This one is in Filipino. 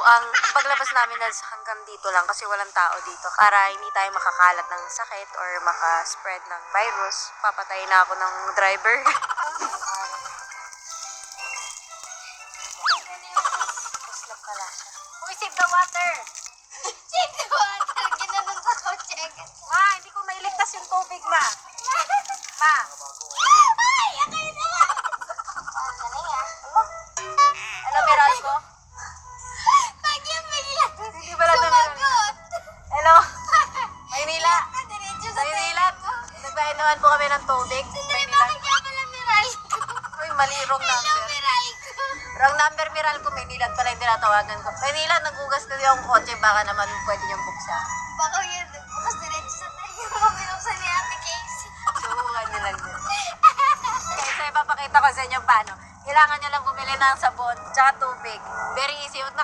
ang paglabas namin is hanggang dito lang kasi walang tao dito. Para hindi tayo makakalat ng sakit or makaspread ng virus. Papatay na ako ng driver. Puslap pala siya. Uy, save the water! Save the water! Ginanon sa kotse agad. Ma, hindi ko mailigtas yung tubig, ma. Ma. Ay! Akay na nga! Ano na yan? Ano, Miral ko? Pagyan mo nila. Hindi pala ito Miral. Sumagot! Hello? Maynila? Diretso sa Maynila? Nagbayad naman po kami ng tubig. Sandali, Maynila? bakit kaya pala Miral ko? Uy, mali, wrong Hello, number. Miral ko. Wrong number, Miral ko. Maynila pala yung tinatawagan ko. Maynila, nagugas ko yung kotse. Baka naman pwede niyong buksan. Baka yun, bukas diretso sa tayo. Mabinuksan ni Ate Casey. Subukan niyo lang yun. Okay, so ipapakita ko sa inyo paano. Kailangan niyo lang bumili ng sabon tsaka tubig. Very easy. Huwag na